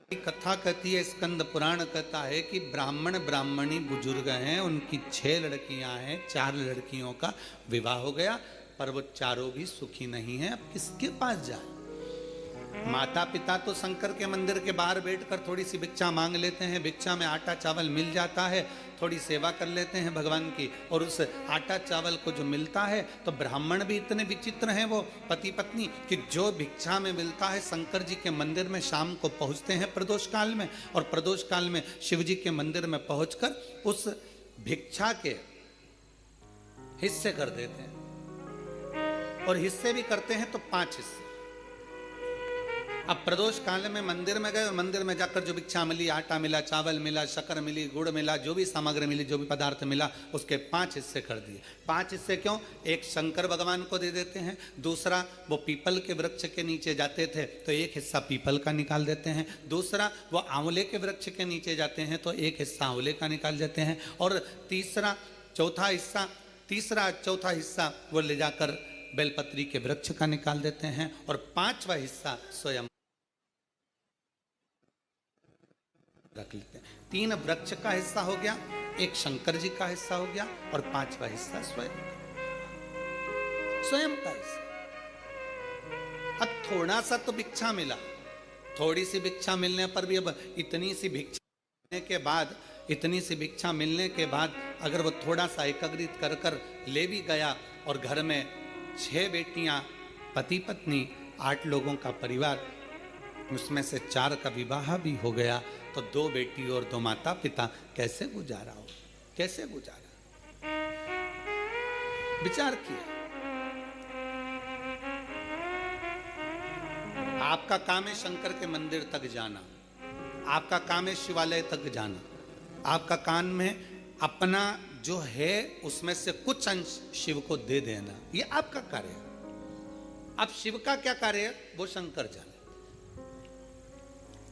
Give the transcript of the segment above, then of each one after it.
कथा कहती है, स्कंद पुराण कहता है कि ब्राह्मण ब्राह्मणी बुजुर्ग हैं, उनकी 6 लड़कियां हैं, 4 लड़कियों का विवाह हो गया, पर वो चारों भी सुखी नहीं हैं। अब किसके पास जाए? माता पिता तो शंकर के मंदिर के बाहर बैठकर थोड़ी सी भिक्षा मांग लेते हैं, भिक्षा में आटा चावल मिल जाता है, थोड़ी सेवा कर लेते हैं भगवान की, और उस आटा चावल को जो मिलता है, तो ब्राह्मण भी इतने विचित्र हैं वो पति पत्नी कि जो भिक्षा में मिलता है शंकर जी के मंदिर में शाम को पहुंचते हैं प्रदोष काल में, और प्रदोष काल में शिव जी के मंदिर में पहुंचकर उस भिक्षा के हिस्से कर देते हैं, और हिस्से भी करते हैं तो 5 हिस्से। अब प्रदोष काल में मंदिर में गए और मंदिर में जाकर जो भिक्षा मिली, आटा मिला, चावल मिला, शक्कर मिली, गुड़ मिला, जो भी सामग्री मिली, जो भी पदार्थ मिला, उसके 5 हिस्से कर दिए। 5 हिस्से क्यों? एक शंकर भगवान को दे देते हैं, दूसरा वो पीपल के वृक्ष के नीचे जाते थे तो एक हिस्सा पीपल का निकाल देते हैं, दूसरा वो आंवले के वृक्ष के नीचे जाते हैं तो एक हिस्सा आंवले का निकाल देते हैं, और तीसरा चौथा हिस्सा वो ले जाकर बेलपत्री के वृक्ष का निकाल देते हैं, और 5वां हिस्सा स्वयं रख लेते हैं। 3 वृक्ष का हिस्सा हो गया, एक शंकर जी का हिस्सा हो गया, और 5वां हिस्सा स्वयं का हिस्सा। अब थोड़ा सा तो भिक्षा मिला, थोड़ी सी भिक्षा मिलने पर भी, अब इतनी सी भिक्षा मिलने के बाद अगर वो थोड़ा सा एकत्रित कर ले भी गया, और घर में 6 बेटियां, पति पत्नी, 8 लोगों का परिवार, उसमें से 4 का विवाह भी हो गया, तो 2 बेटी और 2 माता पिता कैसे गुजारा हो? कैसे गुजारा? विचार किया। आपका काम है शंकर के मंदिर तक जाना, आपका काम है शिवालय तक जाना, आपका काम में अपना जो है उसमें से कुछ अंश शिव को दे देना, ये आपका कार्य है। अब शिव का क्या कार्य है वो शंकर जाने।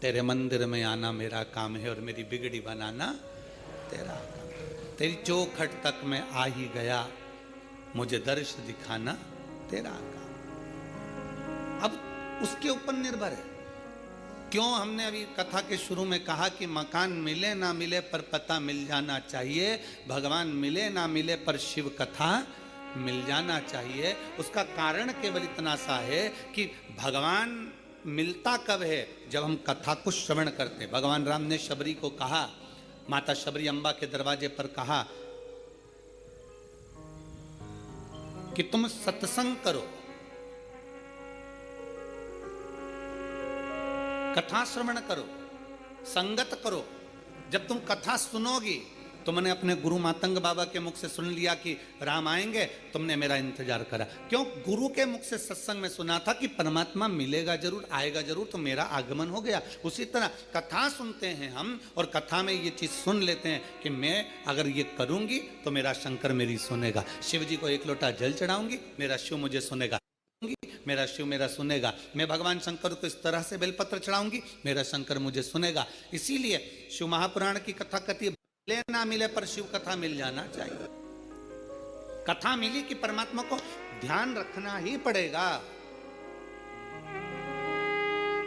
तेरे मंदिर में आना मेरा काम है, और मेरी बिगड़ी बनाना तेरा काम। तेरी चौखट तक मैं आ ही गया, मुझे दर्श दिखाना तेरा काम। अब उसके ऊपर निर्भर है। क्यों हमने अभी कथा के शुरू में कहा कि मकान मिले ना मिले पर पता मिल जाना चाहिए, भगवान मिले ना मिले पर शिव कथा मिल जाना चाहिए। उसका कारण केवल इतना सा है कि भगवान मिलता कब है? जब हम कथा को श्रवण करते हैं। भगवान राम ने शबरी को कहा, माता शबरी अम्बा के दरवाजे पर कहा कि तुम सत्संग करो, कथा श्रवण करो, संगत करो। जब तुम कथा सुनोगी, तुमने अपने गुरु मातंग बाबा के मुख से सुन लिया कि राम आएंगे, तुमने मेरा इंतजार करा। क्यों? गुरु के मुख से सत्संग में सुना था कि परमात्मा मिलेगा जरूर, आएगा जरूर, तो मेरा आगमन हो गया। उसी तरह कथा सुनते हैं हम, और कथा में ये चीज सुन लेते हैं कि मैं अगर ये करूंगी तो मेरा शंकर मेरी सुनेगा। शिव जी को 1 लोटा जल चढ़ाऊंगी, मेरा शिव मुझे सुनेगा, मेरा शिव मेरा सुनेगा। मैं भगवान शंकर को इस तरह से बेलपत्र चढ़ाऊंगी, मेरा शंकर मुझे सुनेगा। इसीलिए शिव महापुराण की कथा कहती है, मिले ना मिले पर शिव कथा मिल जाना चाहिए। कथा मिली कि परमात्मा को ध्यान रखना ही पड़ेगा।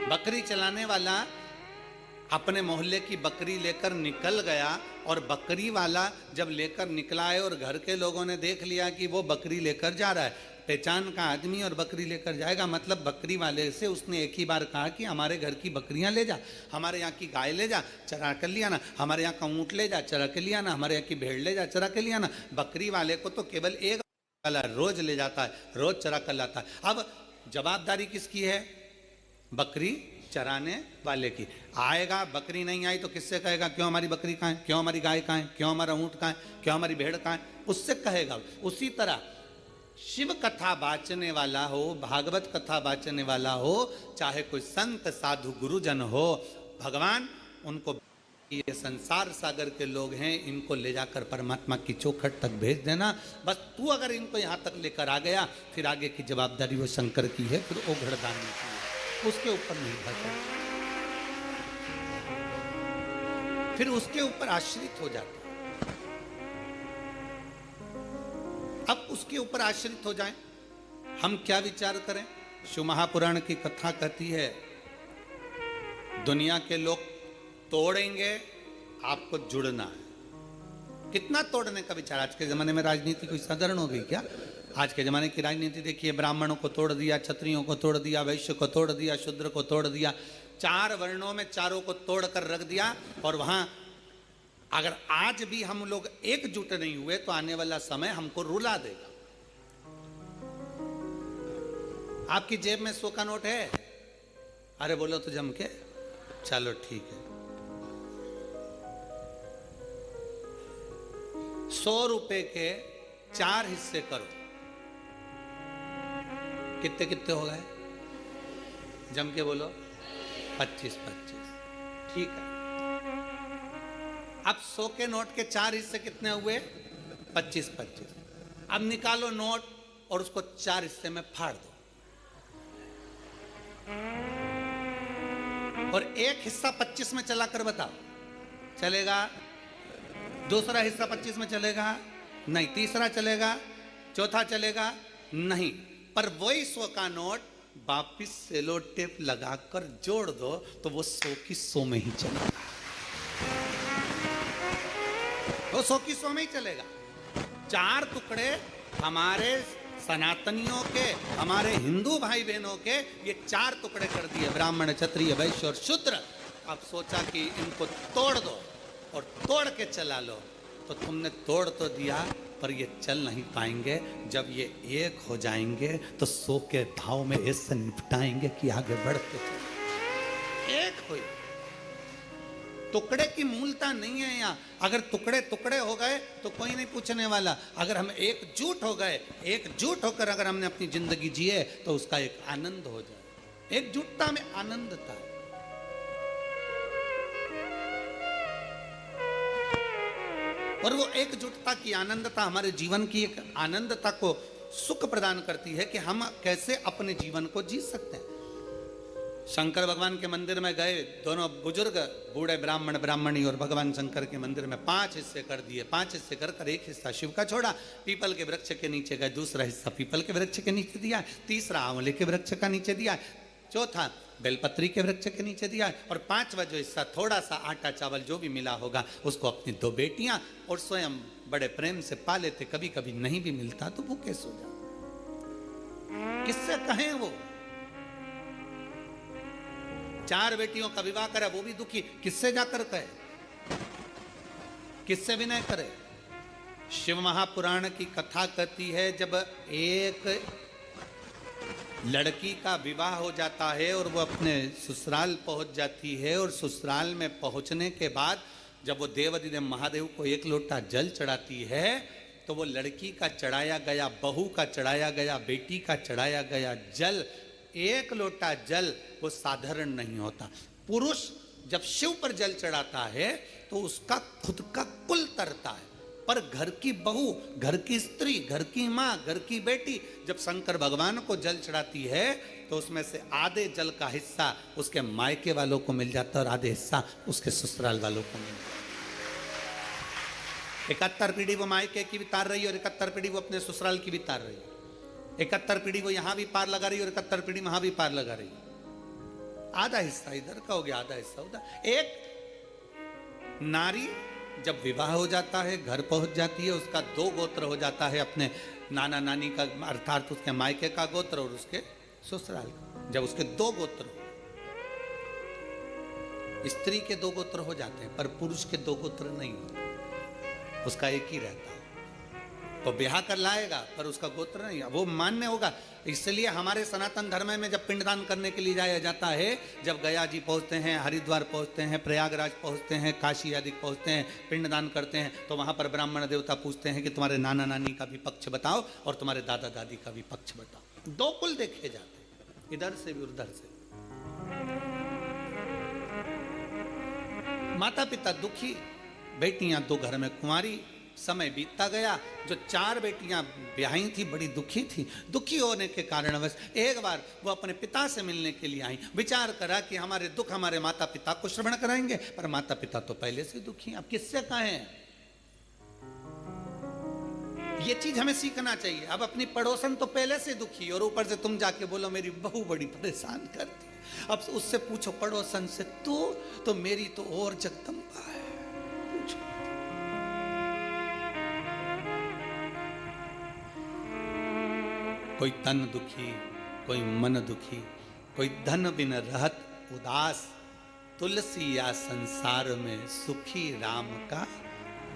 बकरी चलाने वाला अपने मोहल्ले की बकरी लेकर निकल गया, और बकरी वाला जब लेकर निकला है और घर के लोगों ने देख लिया कि वो बकरी लेकर जा रहा है, पहचान का आदमी और बकरी लेकर जाएगा, मतलब बकरी वाले से उसने एक ही बार कहा कि हमारे घर की बकरियां ले जा, हमारे यहाँ की गाय ले जा, चरा कर लिया ना, हमारे यहाँ का ऊँट ले जा, चरा के लिया ना, हमारे यहाँ की भेड़ ले जा, चरा के लिया ना। बकरी वाले को तो केवल एक वाला रोज ले जाता है, रोज चरा कर लाता है। अब जवाबदारी किसकी है? बकरी चराने वाले की। आएगा, बकरी नहीं आई तो किससे कहेगा क्यों हमारी बकरी कहाँ है, क्यों हमारी गाय कहाँ है, क्यों हमारा ऊँट कहाँ है, क्यों हमारी भेड़ कहाँ है, उससे कहेगा। उसी तरह शिव कथा बाचने वाला हो, भागवत कथा बाचने वाला हो, चाहे कोई संत साधु गुरुजन हो, भगवान उनको, ये संसार सागर के लोग हैं, इनको ले जाकर परमात्मा की चौखट तक भेज देना। बस तू अगर इनको यहाँ तक लेकर आ गया, फिर आगे की जवाबदारी वो शंकर की है, फिर ओघड़दानी की है, उसके ऊपर निर्भर करता, फिर उसके ऊपर आश्रित हो जाता। अब उसके ऊपर आश्रित हो जाएं, हम क्या विचार करें? शिव महापुराण की कथा कहती है दुनिया के लोग तोड़ेंगे, आपको जुड़ना है। कितना तोड़ने का विचार? आज के जमाने में राजनीति कोई साधारण हो गई क्या? आज के जमाने की राजनीति देखिए, ब्राह्मणों को तोड़ दिया, क्षत्रियों को तोड़ दिया, वैश्य को तोड़ दिया, शूद्र को तोड़ दिया, 4 वर्णों में चारों को तोड़ कर रख दिया। और वहां अगर आज भी हम लोग एकजुट नहीं हुए तो आने वाला समय हमको रुला देगा। आपकी जेब में 100 का नोट है? अरे बोलो तो जम के, चलो ठीक है। 100 रुपए के 4 हिस्से करो, कितने कितने हो गए? जम के बोलो, 25-25। ठीक है। अब 100 के नोट के 4 हिस्से कितने हुए? 25-25। अब निकालो नोट और उसको 4 हिस्से में फाड़ दो, और एक हिस्सा 25 में चलाकर बताओ, चलेगा? दूसरा हिस्सा 25 में चलेगा? नहीं। तीसरा चलेगा? चौथा चलेगा? नहीं। पर वही 100 का नोट वापिस सेलो टेप लगाकर जोड़ दो तो वो 100 की 100 में ही चलेगा। वो 100 की 100 में ही चलेगा। 4 टुकड़े हमारे सनातनियों के, हमारे हिंदू भाई बहनों के, ये 4 टुकड़े कर दिए, ब्राह्मण, क्षत्रिय, वैश्य और शूद्र। अब सोचा कि इनको तोड़ दो और तोड़ के चला लो, तो तुमने तोड़ तो दिया पर ये चल नहीं पाएंगे। जब ये एक हो जाएंगे तो 100 के धाव में ऐसे निपटाएंगे कि आगे बढ़ते चले। एक हुई, टुकड़े की मूलता नहीं है यहाँ। अगर टुकड़े टुकड़े हो गए तो कोई नहीं पूछने वाला। अगर हम एकजुट हो गए, एकजुट होकर अगर हमने अपनी जिंदगी जिए तो उसका एक आनंद हो जाए। एकजुटता में आनंद था। और वो एकजुटता की आनंदता हमारे जीवन की एक आनंदता को सुख प्रदान करती है कि हम कैसे अपने जीवन को जी सकते हैं। शंकर भगवान के मंदिर में गए दोनों बुजुर्ग, बूढ़े ब्राह्मण ब्राह्मणी, और भगवान शंकर के मंदिर में 5 हिस्से कर दिए। 5 हिस्से कर कर एक हिस्सा शिव का छोड़ा, पीपल के वृक्ष के नीचे गए, दूसरा हिस्सा पीपल के वृक्ष के नीचे दिया, तीसरा आंवले के वृक्ष का नीचे दिया, चौथा बेलपत्री के वृक्ष के नीचे दिया, और 5वां जो हिस्सा थोड़ा सा आटा चावल जो भी मिला होगा उसको अपनी 2 बेटियां और स्वयं बड़े प्रेम से पा लेते। कभी कभी नहीं भी मिलता तो भूखे सो जाओ। किससे कहें? वो 4 बेटियों का विवाह करा, वो भी दुखी, किससे जाकर कहे? किससे विनय करे? शिव महापुराण की कथा कहती है, जब एक लड़की का विवाह हो जाता है और वो अपने ससुराल पहुंच जाती है, और ससुराल में पहुंचने के बाद जब वो देवाधिदेव महादेव को 1 लोटा जल चढ़ाती है, तो वो लड़की का चढ़ाया गया, बहू का चढ़ाया गया, बेटी का चढ़ाया गया जल, 1 लोटा जल वो साधारण नहीं होता। पुरुष जब शिव पर जल चढ़ाता है तो उसका खुद का कुल तरता है, पर घर की बहू, घर की स्त्री, घर की माँ, घर की बेटी जब शंकर भगवान को जल चढ़ाती है तो उसमें से आधे जल का हिस्सा उसके मायके वालों को मिल जाता है और आधे हिस्सा उसके ससुराल वालों को मिल जाता है। 71 पीढ़ी वो मायके की भी तार रही है और 71 पीढ़ी वो अपने ससुराल की भी तार रही है। 71 पीढ़ी वो यहां भी पार लगा रही है और 71 पीढ़ी वहां भी पार लगा रही है। आधा हिस्सा इधर का हो गया, आधा हिस्सा उधर। एक नारी जब विवाह हो जाता है, घर पहुंच जाती है, उसका 2 गोत्र हो जाता है, अपने नाना नानी का अर्थात उसके मायके का गोत्र और उसके ससुराल का। जब उसके 2 गोत्र हो, स्त्री के 2 गोत्र हो जाते हैं पर पुरुष के 2 गोत्र नहीं होते, उसका एक ही रहता है। तो ब्याह कर लाएगा पर उसका गोत्र नहीं, वो मान्य होगा। इसलिए हमारे सनातन धर्म में जब पिंडदान करने के लिए जाया जाता है, जब गया जी पहुंचते हैं, हरिद्वार पहुंचते हैं, प्रयागराज पहुंचते हैं, काशी आदि पहुंचते हैं, पिंडदान करते हैं, तो वहां पर ब्राह्मण देवता पूछते हैं कि तुम्हारे नाना नानी का भी पक्ष बताओ और तुम्हारे दादा दादी का भी पक्ष बताओ। 2 कुल देखे जाते हैं, इधर से भी उधर से। माता पिता दुखी, बेटियां 2 घर में कुंवारी। समय बीतता गया, जो 4 बेटियां ब्याही थी बड़ी दुखी थी। दुखी होने के कारणवश एक बार वो अपने पिता से मिलने के लिए आई। विचार करा कि हमारे दुख हमारे माता पिता को श्रवण कराएंगे, पर माता पिता तो पहले से दुखी हैं, अब किससे कहें? ये चीज हमें सीखना चाहिए। अब अपनी पड़ोसन तो पहले से दुखी और ऊपर से तुम जाके बोलो मेरी बहू बड़ी परेशान करती। अब उससे पूछो पड़ोसन से, तो मेरी तो और जगदम्बा है। पूछो। कोई तन दुखी, कोई मन दुखी, कोई धन बिन रहत उदास, तुलसी या संसार में सुखी राम का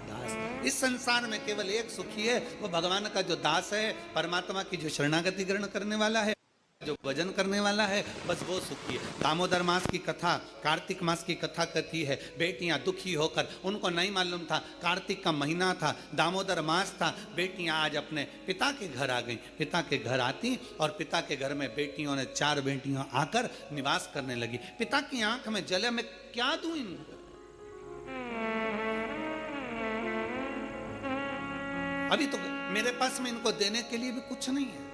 दास। इस संसार में केवल एक सुखी है, वो भगवान का जो दास है, परमात्मा की जो शरणागति ग्रहण करने वाला है, जो भजन करने वाला है, बस वो सुखी है। दामोदर मास की कथा, कार्तिक मास की कथा कहती है, बेटियां दुखी होकर, उनको नहीं मालूम था कार्तिक का महीना था, दामोदर मास था, बेटियां आज अपने पिता के घर आ गईं। पिता के घर आती और पिता के घर में बेटियों ने, 4 बेटियां आकर निवास करने लगी। पिता की आंख में जले, मैं क्या दूं इनको? अभी तो मेरे पास में इनको देने के लिए भी कुछ नहीं है,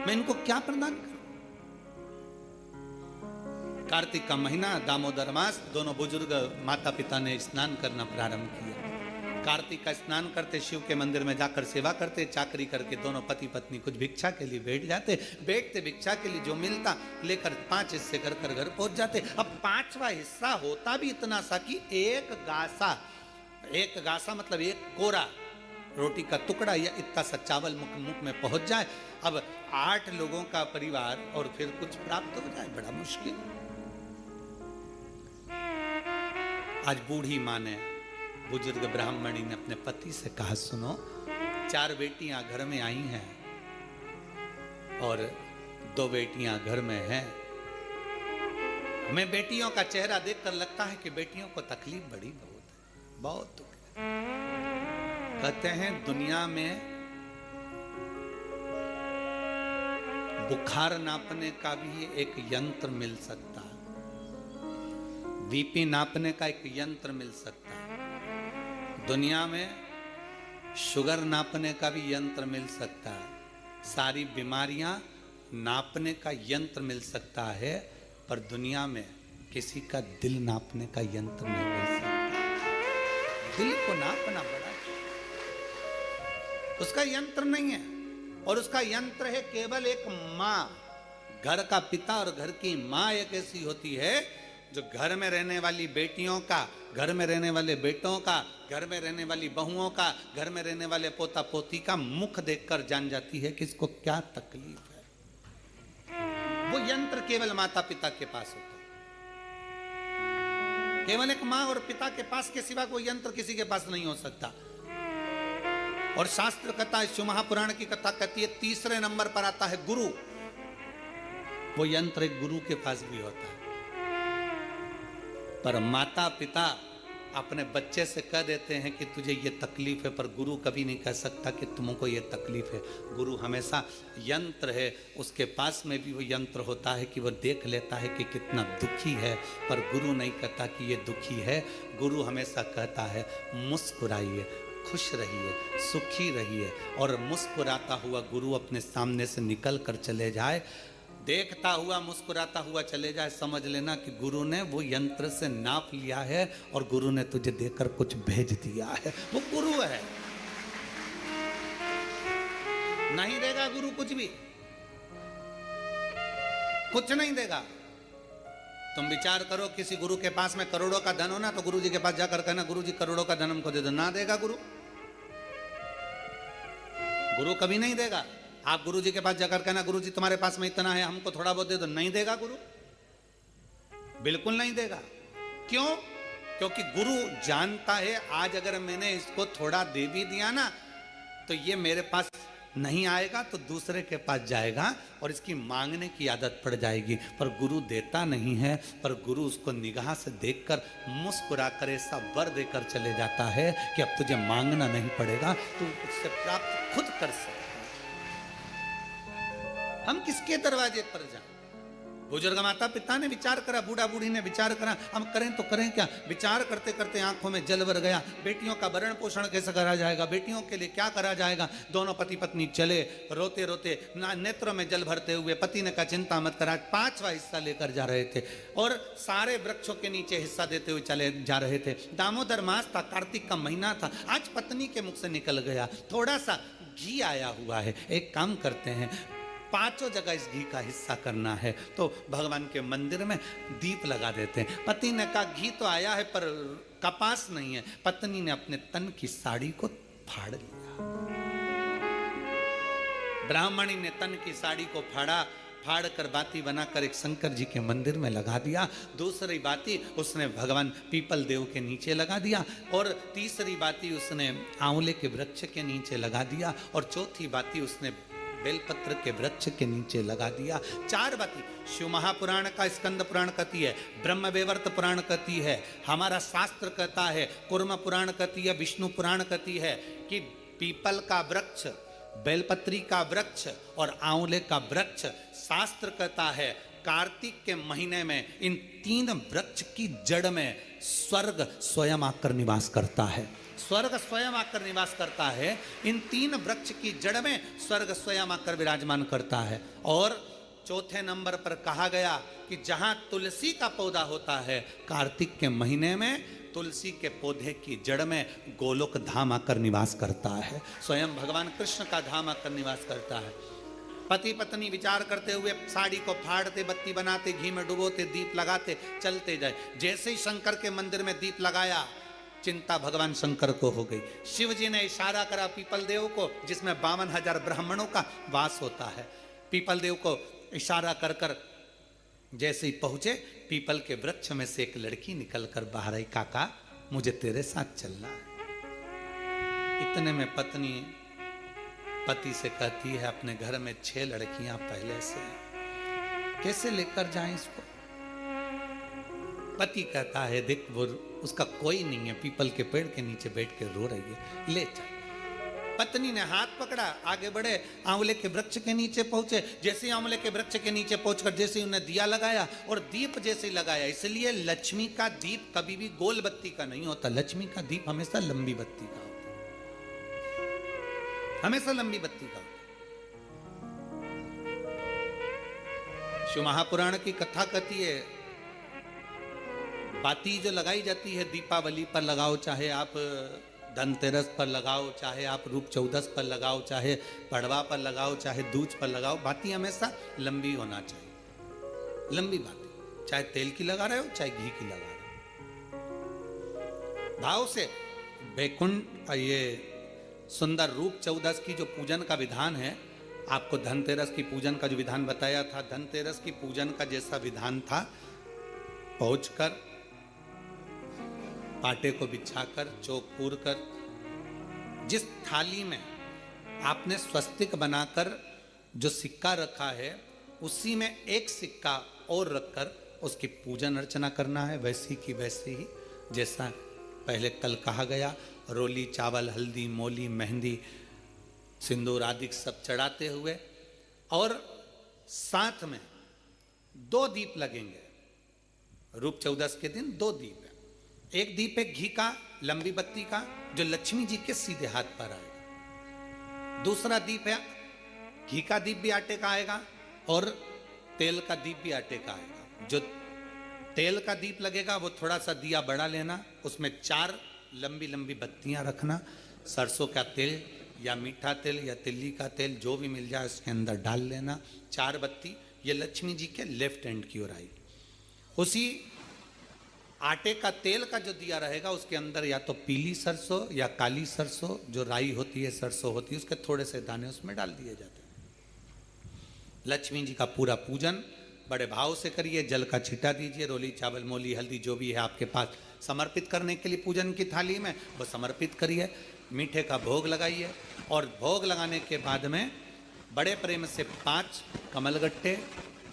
मैं इनको क्या प्रदान करूं? कार्तिक का महीना, दामोदर मास, दोनों बुजुर्ग माता पिता ने स्नान करना प्रारंभ किया। कार्तिक का स्नान करते, शिव के मंदिर में जाकर सेवा करते, चाकरी करके दोनों पति पत्नी कुछ भिक्षा के लिए बैठ जाते। बैठते भिक्षा के लिए जो मिलता लेकर 5 हिस्से कर घर पहुंच जाते। अब 5वां हिस्सा होता भी इतना सा कि एक गासा मतलब एक कोरा रोटी का टुकड़ा या इतना सा चावल मुख में पहुंच जाए। अब 8 लोगों का परिवार और फिर कुछ प्राप्त हो जाए, बड़ा मुश्किल। आज बूढ़ी मां ने, बुजुर्ग ब्राह्मणी ने अपने पति से कहा, सुनो, 4 बेटियां घर में आई हैं और 2 बेटियां घर में हैं। मैं बेटियों का चेहरा देखकर लगता है कि बेटियों को तकलीफ बड़ी बहुत दुख है। कहते हैं दुनिया में बुखार नापने का भी एक यंत्र मिल सकता है, बीपी नापने का एक यंत्र मिल सकता है, दुनिया में शुगर नापने का भी यंत्र मिल सकता है, सारी बीमारियां नापने का यंत्र मिल सकता है, पर दुनिया में किसी का दिल नापने का यंत्र नहीं मिल सकता। दिल को नापना बड़ा, उसका यंत्र नहीं है, और उसका यंत्र है केवल एक माँ। घर का पिता और घर की माँ एक ऐसी होती है जो घर में रहने वाली बेटियों का, घर में रहने वाले बेटों का, घर में रहने वाली बहुओं का, घर में रहने वाले पोता पोती का मुख देखकर जान जाती है कि इसको क्या तकलीफ है। वो यंत्र केवल माता पिता के पास होता है। केवल एक माँ और पिता के पास के सिवा कोई यंत्र किसी के पास नहीं हो सकता। और शास्त्र कथा, शिव महापुराण की कथा कहती है, 3रे नंबर पर आता है गुरु। वो यंत्र एक गुरु के पास भी होता है। पर माता पिता अपने बच्चे से कह देते हैं कि तुझे ये तकलीफ है, पर गुरु कभी नहीं कह सकता कि तुमको ये तकलीफ है। गुरु हमेशा यंत्र है, उसके पास में भी वो यंत्र होता है कि वो देख लेता है कि कितना दुखी है, पर गुरु नहीं कहता कि ये दुखी है। गुरु हमेशा कहता है मुस्कुराइए, खुश रहिए, सुखी रहिए। और मुस्कुराता हुआ गुरु अपने सामने से निकल कर चले जाए, देखता हुआ मुस्कुराता हुआ चले जाए, समझ लेना कि गुरु ने वो यंत्र से नाप लिया है और गुरु ने तुझे देकर कुछ भेज दिया है। वो गुरु है, नहीं देगा गुरु कुछ भी, कुछ नहीं देगा। तुम विचार करो, किसी गुरु के पास में करोड़ों का धन हो ना, तो गुरु जी के पास जाकर कहना, गुरु जी करोड़ों का धन हमको दे दो, ना देगा गुरु। गुरु कभी नहीं देगा। आप गुरु जी के पास जाकर कहना, गुरु जी तुम्हारे पास में इतना है, हमको थोड़ा बहुत दे दो, नहीं देगा गुरु, बिल्कुल नहीं देगा। क्यों? क्योंकि गुरु जानता है आज अगर मैंने इसको थोड़ा दे भी दिया ना, तो ये मेरे पास नहीं आएगा तो दूसरे के पास जाएगा और इसकी मांगने की आदत पड़ जाएगी। पर गुरु देता नहीं है, पर गुरु उसको निगाह से देखकर मुस्कुरा कर ऐसा वर देकर चले जाता है कि अब तुझे मांगना नहीं पड़ेगा, तू उससे प्राप्त खुद कर सकता। हम किसके दरवाजे पर जाएं? बुजुर्ग माता पिता ने विचार करा, बूढ़ा बूढ़ी ने विचार करा, हम करें तो करें क्या। विचार करते करते आंखों में जल भर गया। बेटियों का भरण पोषण कैसे करा जाएगा, बेटियों के लिए क्या करा जाएगा। दोनों पति पत्नी चले, रोते रोते नेत्रों में जल भरते हुए। पति ने कहा चिंता मत करा, 5वां हिस्सा लेकर जा रहे थे और सारे वृक्षों के नीचे हिस्सा देते हुए चले जा रहे थे। दामोदर मास था, कार्तिक का महीना था। आज पत्नी के मुख से निकल गया, थोड़ा सा घी आया हुआ है, एक काम करते हैं, पांचों जगह इस घी का हिस्सा करना है। तो भगवान के मंदिर में दीप लगा देते हैं। पति ने कहा घी तो आया है पर कपास नहीं है। पत्नी ने अपने तन की साड़ी को फाड़ लिया। ब्राह्मणी ने तन की साड़ी को फाड़ कर बाती बनाकर एक शंकर जी के मंदिर में लगा दिया। दूसरी बाती उसने भगवान पीपल देव के नीचे लगा दिया और तीसरी बाती उसने आंवले के वृक्ष के नीचे लगा दिया और चौथी बाती उसने बेलपत्र के वृक्ष के नीचे लगा दिया। 4 बाती शिव महापुराण का स्कंद पुराण कहती है, ब्रह्म वेवर्त पुराण कहती है, हमारा शास्त्र कहता है, कुर्म पुराण कहती है, विष्णु पुराण कहती है कि पीपल का वृक्ष, बेलपत्री का वृक्ष और आंवले का वृक्ष, शास्त्र कहता है कार्तिक के महीने में इन 3 वृक्ष की जड़ में स्वर्ग स्वयं आकर निवास करता है। स्वर्ग स्वयं आकर निवास करता है। इन 3 वृक्ष की जड़ में स्वर्ग स्वयं आकर विराजमान करता है। और चौथे नंबर पर कहा गया कि जहां तुलसी का पौधा होता है, कार्तिक के महीने में तुलसी के पौधे की जड़ में गोलोक धाम आकर निवास करता है। स्वयं भगवान कृष्ण का धाम आकर निवास करता है। पति पत्नी विचार करते हुए साड़ी को फाड़ते, बत्ती बनाते, घी में डुबोते, दीप लगाते चलते जाए। जैसे ही शंकर के मंदिर में दीप लगाया, चिंता भगवान शंकर को हो गई। शिव जी ने इशारा करा पीपल देव को, जिसमें 52,000 ब्राह्मणों का वास होता है। पीपल देव को इशारा कर कर जैसे ही पहुंचे, पीपल के वृक्ष में से एक लड़की निकलकर बाहर आई। काका मुझे तेरे साथ चलना है। इतने में पत्नी पति से कहती है, अपने घर में 6 लड़कियां पहले से हैं, कैसे लेकर जाएं इसको। पति कहता है देख वो उसका कोई नहीं है, पीपल के पेड़ के नीचे बैठ के रो रही है, ले चल। पत्नी ने हाथ पकड़ा, आगे बढ़े, आंवले के वृक्ष के नीचे पहुंचे। जैसे आंवले के वृक्ष के नीचे पहुंचकर जैसे उन्हें दिया लगाया और दीप जैसे लगाया, इसलिए लक्ष्मी का दीप कभी भी गोल बत्ती का नहीं होता। लक्ष्मी का दीप हमेशा लंबी बत्ती का होता है, हमेशा लंबी बत्ती का होता है। शिव महापुराण की कथा कहती है, बाती जो लगाई जाती है दीपावली पर लगाओ, चाहे आप धनतेरस पर लगाओ, चाहे आप रूप चौदस पर लगाओ, चाहे पड़वा पर लगाओ, चाहे दूज पर लगाओ, बाती हमेशा लंबी होना चाहिए। लंबी बाती, चाहे तेल की लगा रहे हो चाहे घी की लगा रहे हो। भाव से बैकुंठ, ये सुंदर रूप चौदस की जो पूजन का विधान है, आपको धनतेरस की पूजन का जो विधान बताया था, धनतेरस की पूजन का जैसा विधान था, पहुंचकर पाटे को बिछाकर, चौक पूर कर, जिस थाली में आपने स्वस्तिक बनाकर जो सिक्का रखा है, उसी में एक सिक्का और रखकर उसकी पूजन अर्चना करना है। वैसी की वैसे ही जैसा पहले कल कहा गया, रोली, चावल, हल्दी, मोली, मेहंदी, सिंदूर आदि सब चढ़ाते हुए, और साथ में 2 दीप लगेंगे। रूप चौदस के दिन 2 दीप है। एक दीप है घी का, लंबी बत्ती का, जो लक्ष्मी जी के सीधे हाथ पर आएगा। दूसरा दीप है घी का दीप भी आटे का आएगा और तेल का दीप भी आटे का आएगा। जो तेल का दीप लगेगा वो थोड़ा सा दिया बड़ा लेना, उसमें 4 लंबी लंबी बत्तियां रखना, सरसों का तेल या मीठा तेल या तिल्ली का तेल जो भी मिल जाए उसके अंदर डाल लेना। 4 बत्ती ये लक्ष्मी जी के लेफ्ट हैंड की ओर आएगी। उसी आटे का तेल का जो दिया रहेगा उसके अंदर या तो पीली सरसों या काली सरसों, जो राई होती है, सरसों होती है, उसके थोड़े से दाने उसमें डाल दिए जाते हैं। लक्ष्मी जी का पूरा पूजन बड़े भाव से करिए, जल का छींटा दीजिए, रोली, चावल, मोली, हल्दी जो भी है आपके पास समर्पित करने के लिए पूजन की थाली में, वो समर्पित करिए। मीठे का भोग लगाइए और भोग लगाने के बाद में बड़े प्रेम से 5 कमलगट्टे,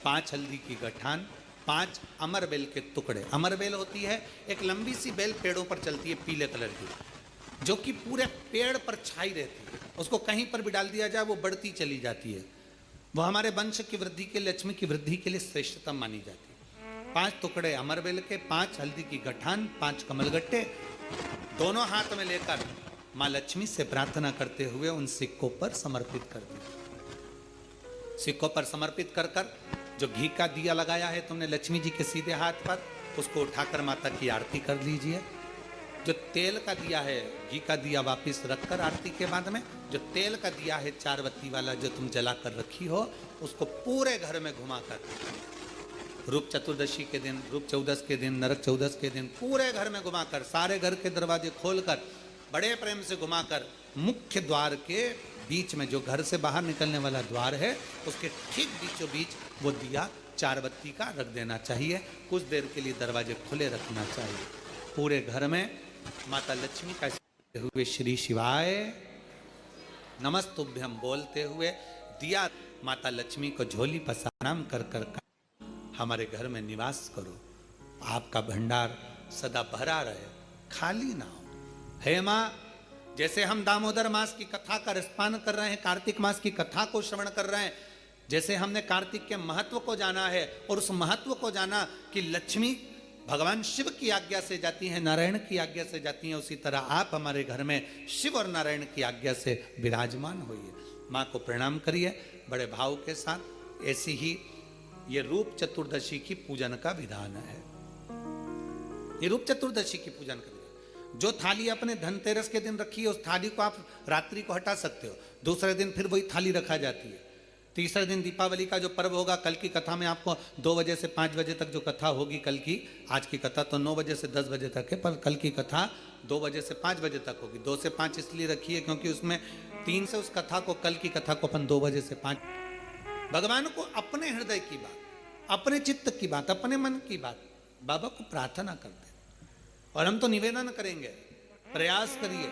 5 हल्दी की गठान, 5 अमर बेल के टुकड़े। अमर बेल होती है एक लंबी सी बेल, पेड़ों पर चलती है पीले कलर की, जो कि पूरे पेड़ पर छाई रहती है। उसको कहीं पर भी डाल दिया जाए वो बढ़ती चली जाती है। वो हमारे वंश की वृद्धि के लिए, लक्ष्मी की वृद्धि के लिए श्रेष्ठतम मानी जाती है। 5 टुकड़े अमर बेल के, 5 हल्दी की गठान, 5 कमलगट्टे, दोनों हाथ में लेकर माँ लक्ष्मी से प्रार्थना करते हुए उन सिक्कों पर समर्पित कर दिया। सिक्कों पर समर्पित कर कर जो घी का दिया लगाया है तुमने लक्ष्मी जी के सीधे हाथ पर, उसको उठाकर माता की आरती कर लीजिए। जो तेल का दिया है, घी का दिया वापिस रखकर आरती के बाद में, जो तेल का दिया है 4 बत्ती वाला जो तुम जला कर रखी हो, उसको पूरे घर में घुमाकर, रूप चतुर्दशी के दिन, रूप चौदस के दिन, नरक चौदस के दिन पूरे घर में घुमाकर, सारे घर के दरवाजे खोलकर बड़े प्रेम से घुमाकर मुख्य द्वार के बीच में, जो घर से बाहर निकलने वाला द्वार है, उसके ठीक बीचों बीच वो दिया 4 बत्ती का रख देना चाहिए। कुछ देर के लिए दरवाजे खुले रखना चाहिए। पूरे घर में माता लक्ष्मी का हुए श्री शिवाय नमस्तुभ्यम बोलते हुए दिया माता लक्ष्मी को झोली पर प्रणाम कर कर हमारे घर में निवास करो। आपका भंडार सदा भरा रहे, खाली ना हो। हे माँ, जैसे हम दामोदर मास की कथा का रसपान कर रहे हैं, कार्तिक मास की कथा को श्रवण कर रहे हैं, जैसे हमने कार्तिक के महत्व को जाना है और उस महत्व को जाना कि लक्ष्मी भगवान शिव की आज्ञा से जाती है, नारायण की आज्ञा से जाती हैं, उसी तरह आप हमारे घर में शिव और नारायण की आज्ञा से विराजमान होइए। माँ को प्रणाम करिए बड़े भाव के साथ। ऐसी ही ये रूप चतुर्दशी की पूजन का विधान है। ये रूप चतुर्दशी की पूजन का विधान, जो थाली अपने धनतेरस के दिन रखी है, उस थाली को आप रात्रि को हटा सकते हो, दूसरे दिन फिर वही थाली रखा जाती है। तीसरे दिन दीपावली का जो पर्व होगा, कल की कथा में आपको 2 बजे से 5 बजे तक जो कथा होगी कल की, आज की कथा तो 9 बजे से 10 बजे तक है, पर कल की कथा 2 बजे से 5 बजे तक होगी। 2 से 5 इसलिए रखी है क्योंकि उसमें 3 से उस कथा को, कल की कथा को अपन 2 बजे से 5, भगवान को अपने हृदय की बात, अपने चित्त की बात, अपने मन की बात बाबा को प्रार्थना करते हैं। और हम तो निवेदन करेंगे, प्रयास करिए,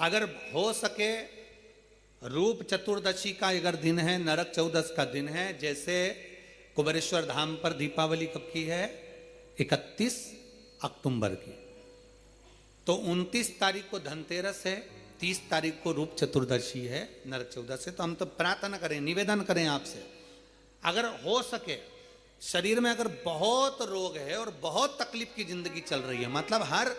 अगर हो सके रूप चतुर्दशी का अगर दिन है, नरक चौदस का दिन है, जैसे कुबेरेश्वर धाम पर दीपावली कब की है, 31 अक्टूबर की, तो 29 तारीख को धनतेरस है, 30 तारीख को रूप चतुर्दशी है, नरक चौदस है। तो हम तो प्रार्थना करें, निवेदन करें आपसे, अगर हो सके, शरीर में अगर बहुत रोग है और बहुत तकलीफ की जिंदगी चल रही है, मतलब हर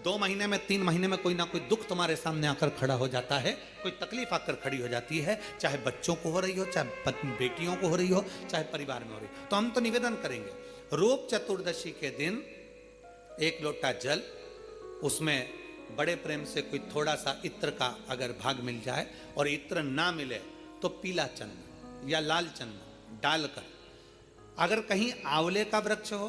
2 महीने में 3 महीने में कोई ना कोई दुख तुम्हारे सामने आकर खड़ा हो जाता है, कोई तकलीफ आकर खड़ी हो जाती है, चाहे बच्चों को हो रही हो, चाहे बेटियों को हो रही हो, चाहे परिवार में हो रही हो, तो हम तो निवेदन करेंगे रूप चतुर्दशी के दिन 1 लोटा जल, उसमें बड़े प्रेम से कोई थोड़ा सा इत्र का अगर भाग मिल जाए, और इत्र ना मिले तो पीला चंदन या लाल चंदन डालकर, अगर कहीं आंवले का वृक्ष हो,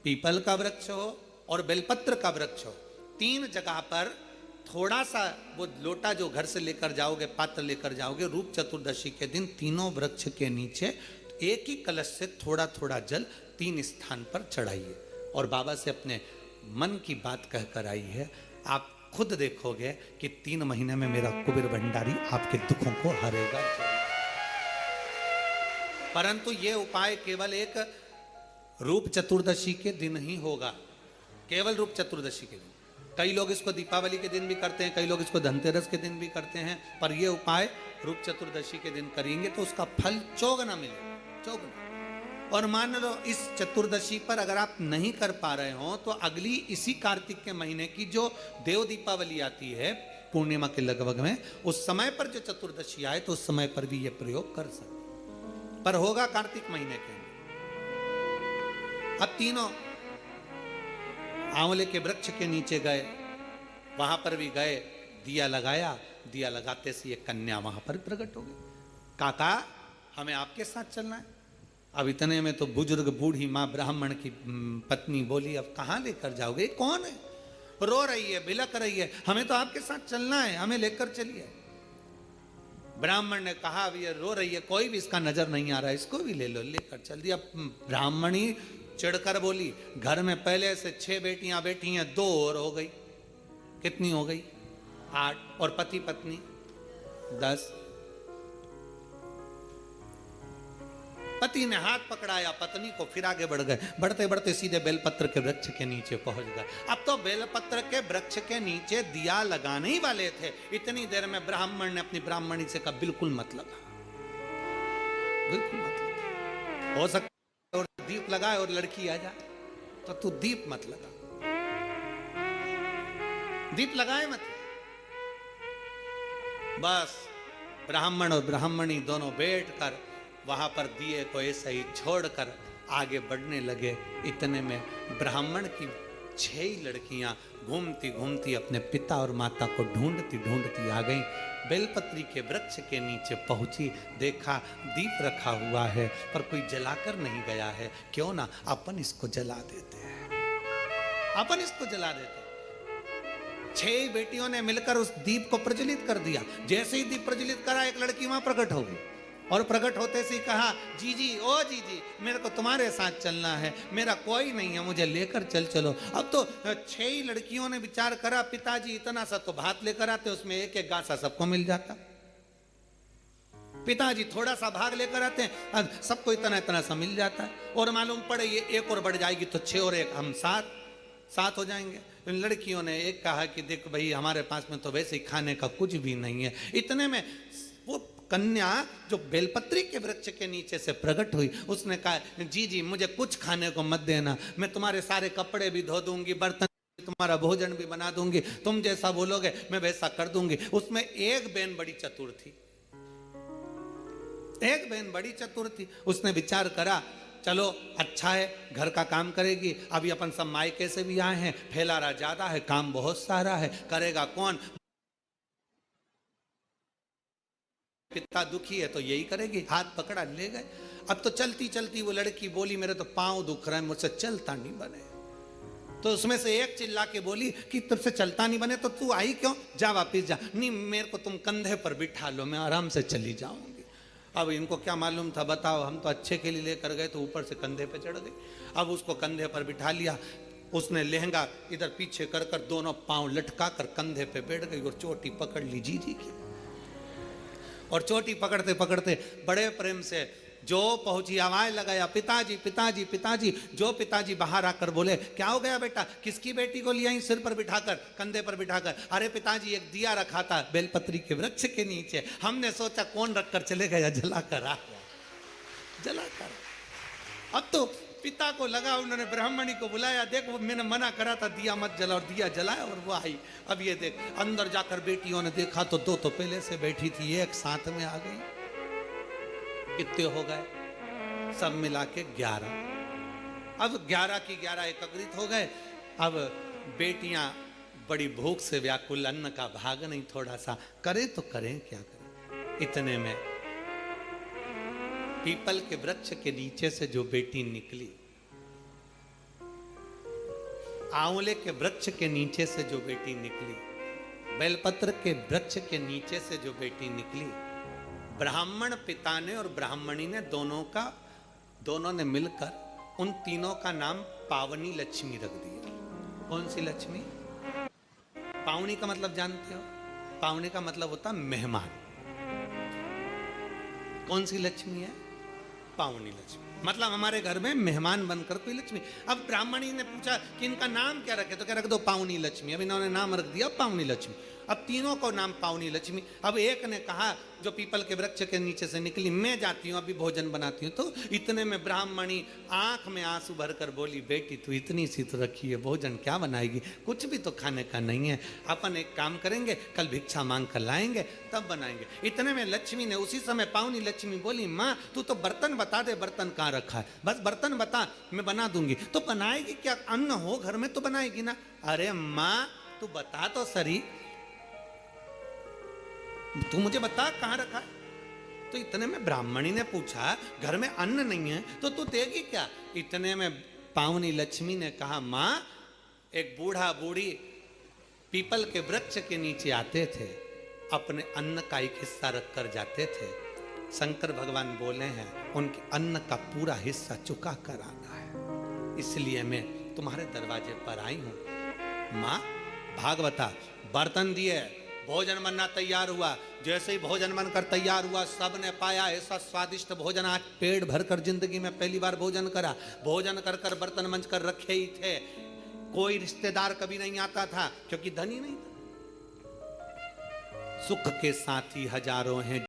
पीपल का वृक्ष हो और बेलपत्र का वृक्ष हो, 3 जगह पर थोड़ा सा वो लोटा जो घर से लेकर जाओगे, पात्र लेकर जाओगे, रूप चतुर्दशी के दिन तीनों वृक्ष के नीचे एक ही कलश से थोड़ा थोड़ा जल 3 स्थान पर चढ़ाइए और बाबा से अपने मन की बात कहकर आई है। आप खुद देखोगे कि 3 महीने में मेरा कुबेर भंडारी आपके दुखों को हरेगा। परंतु ये उपाय केवल एक रूप चतुर्दशी के दिन ही होगा, केवल रूप चतुर्दशी के दिन। कई लोग इसको दीपावली के दिन भी करते हैं, कई लोग इसको धनतेरस के दिन भी करते हैं, पर यह उपाय रूप चतुर्दशी के दिन करेंगे तो उसका फल चौगुना मिलेगा, चौगुना। और मान लो इस चतुर्दशी पर अगर आप नहीं कर पा रहे हो, तो अगली इसी कार्तिक के महीने की जो देव दीपावली आती है पूर्णिमा के लगभग में, उस समय पर जो चतुर्दशी आए तो उस समय पर भी ये प्रयोग कर सकते, पर होगा कार्तिक महीने के अंदर। अब तीनों आंवले के वृक्ष के नीचे गए, वहां पर भी गए, दिया लगाया, दिया लगाते से ये कन्या वहां पर प्रकट हो गई। काका हमें आपके साथ चलना है। अब इतने में तो बुजुर्ग बूढ़ी माँ ब्राह्मण की पत्नी बोली, अब कहाँ लेकर जाओगे, कौन है, रो रही है, बिलक रही है, हमें तो आपके साथ चलना है, हमें लेकर चलिए। ब्राह्मण ने कहा, अब ये रो रही है, कोई भी इसका नजर नहीं आ रहा है, इसको भी ले लो, लेकर चल दिया। ब्राह्मणी चिढ़कर बोली, घर में पहले से 6 बेटियां बैठी हैं, 2 और हो गई, कितनी हो गई, 8, और पति पत्नी 10। पति ने हाथ पकड़ाया पत्नी को, फिर आगे बढ़ गए, बढ़ते बढ़ते सीधे बेलपत्र के वृक्ष के नीचे पहुंच गए। अब तो बेलपत्र के वृक्ष के नीचे दिया लगाने ही वाले थे, इतनी देर में ब्राह्मण ने अपनी ब्राह्मणी से कहा, बिल्कुल मत लगा, बिल्कुल मत लगा, हो सकता और दीप लगाए और लड़की आ जाए, तो तू दीप मत लगा, दीप लगाए मत। बस ब्राह्मण और ब्राह्मणी दोनों बैठकर वहां पर दिए को ऐसे ही छोड़कर आगे बढ़ने लगे। इतने में ब्राह्मण की 6 ही लड़कियां घूमती घूमती अपने पिता और माता को ढूंढती ढूंढती आ गईं। बेलपत्री के वृक्ष के नीचे पहुंची, देखा दीप रखा हुआ है पर कोई जलाकर नहीं गया है। क्यों ना अपन इसको जला देते हैं, अपन इसको जला देते हैं। 6 बेटियों ने मिलकर उस दीप को प्रज्वलित कर दिया। जैसे ही दीप प्रज्वलित करा, एक लड़की वहां प्रकट हो गई और प्रकट होते से कहा, जीजी ओ जीजी, मेरे को तुम्हारे साथ चलना है, मेरा कोई नहीं है, मुझे लेकर चलो। अब तो 6 ही लड़कियों ने विचार करा, पिताजी इतना सा तो भात लेकर आते, उसमें एक एक गासा सबको मिल जाता। पिताजी थोड़ा सा भाग लेकर आते हैं, सबको इतना इतना सा मिल जाता है। और मालूम पड़े ये एक और बढ़ जाएगी तो 6 और 1 हम 7 हो जाएंगे। लड़कियों ने एक कहा कि देख भाई, हमारे पास में तो वैसे ही खाने का कुछ भी नहीं है। इतने में वो कन्या जो बेलपत्री के वृक्ष के नीचे से प्रकट हुई, उसने कहा, जी मुझे कुछ खाने को मत देना, मैं तुम्हारे सारे कपड़े भी धो दूंगी, बर्तन, तुम्हारा भोजन भी बना दूंगी, तुम जैसा बोलोगे मैं वैसा कर दूंगी। उसमें एक बहन बड़ी चतुर थी, एक बहन बड़ी चतुर थी। उसने विचार करा, चलो अच्छा है, घर का काम करेगी। अभी अपन सब मायके से भी आए हैं, फैलारा ज्यादा है, काम बहुत सारा है, करेगा कौन? पिता दुखी है तो यही करेगी। हाथ पकड़ा ले गए। अब तो चलती चलती वो लड़की बोली, मेरे तो पांव दुख रहा है, मुझसे चलता नहीं बने। तो उसमें से एक चिल्ला के बोली कि तुझसे चलता नहीं बने तो तू आई क्यों? जा वापिस जा। नहीं, मेरे को तुम कंधे पर बिठा लो, मैं आराम से चली जाऊंगी। अब इनको क्या मालूम था, बताओ, हम तो अच्छे के लिए लेकर गए तो ऊपर से कंधे पे चढ़ गई। अब उसको कंधे पर बिठा लिया, उसने लहंगा इधर पीछे कर कर दोनों पांव लटका कर कंधे पे बैठ गई और चोटी पकड़ ली जीजी की। और चोटी पकड़ते पकड़ते बड़े प्रेम से जो पहुंची, आवाज लगाया, पिताजी पिताजी पिताजी। जो पिताजी बाहर आकर बोले, क्या हो गया बेटा? किसकी बेटी को लिया सिर पर बिठाकर, कंधे पर बिठाकर? अरे पिताजी, एक दिया रखा था बेलपत्री के वृक्ष के नीचे, हमने सोचा कौन रखकर चले गया, जलाकर आ गया, जलाकर। अब तो पिता को लगा, उन्होंने ब्राह्मणी को बुलाया, देख वो मैंने मना करा था दिया मत जला, और दिया जलाया और वो आई। अब ये देख, अंदर जाकर बेटियों ने देखा तो 2 तो पहले से बैठी थी, एक साथ में आ गई। कितने हो गए? सब मिला के 11। अब 11 की 11 एकत्रित हो गए। अब बेटियां बड़ी भूख से व्याकुल, अन्न का भाग नहीं, थोड़ा सा करे तो करें क्या करें। इतने में पीपल के वृक्ष के नीचे से जो बेटी निकली, आंवले के वृक्ष के नीचे से जो बेटी निकली, बेलपत्र के वृक्ष के नीचे से जो बेटी निकली, ब्राह्मण पिता ने और ब्राह्मणी ने दोनों ने मिलकर उन तीनों का नाम पावनी लक्ष्मी रख दिया। कौन सी लक्ष्मी? पावनी का मतलब जानते हो? पावनी का मतलब होता मेहमान। कौन सी लक्ष्मी है? पावनी लक्ष्मी, मतलब हमारे घर में मेहमान बनकर कोई लक्ष्मी। अब ब्राह्मणी ने पूछा कि इनका नाम क्या रखे, तो क्या रख दो पावनी लक्ष्मी। अब इन्होंने नाम रख दिया पावनी लक्ष्मी। अब तीनों को नाम पावनी लक्ष्मी। अब एक ने कहा, जो पीपल के वृक्ष के नीचे से निकली, मैं जाती हूँ अभी भोजन बनाती हूँ। तो इतने में ब्राह्मणी आंख में आंसू भरकर बोली, बेटी तू इतनी सी तो रखी है, भोजन क्या बनाएगी? कुछ भी तो खाने का नहीं है। अपन एक काम करेंगे, कल भिक्षा मांग कर लाएंगे तब बनाएंगे। इतने में लक्ष्मी ने, उसी समय पावनी लक्ष्मी बोली, माँ तू तो बर्तन बता दे, बर्तन कहाँ रखा है, बस बर्तन बता, मैं बना दूंगी। तो बनाएगी क्या? अन्न हो घर में तो बनाएगी ना। अरे माँ तू बता तो सरी, तू मुझे बता कहां रखा है। तो इतने में ब्राह्मणी ने पूछा, घर में अन्न नहीं है तो तू देगी क्या? इतने में पावनी लक्ष्मी ने कहा, मां एक बूढ़ा बूढ़ी पीपल के वृक्ष के नीचे आते थे, अपने अन्न का एक हिस्सा रख कर जाते थे। शंकर भगवान बोले हैं, उनके अन्न का पूरा हिस्सा चुका कर आना है, इसलिए मैं तुम्हारे दरवाजे पर आई हूं। मां भागवता, बर्तन दिए, भोजन बनना तैयार हुआ। जैसे ही भोजन बनकर तैयार हुआ, सबने पाया ऐसा स्वादिष्ट भोजन, आज पेट भरकर जिंदगी में पहली बार भोजन करा। भोजन कर कर बर्तन मंज कर रखे ही थे। कोई रिश्तेदार कभी नहीं आता था क्योंकि धनी नहीं था। सुख के साथी हजारों हैं।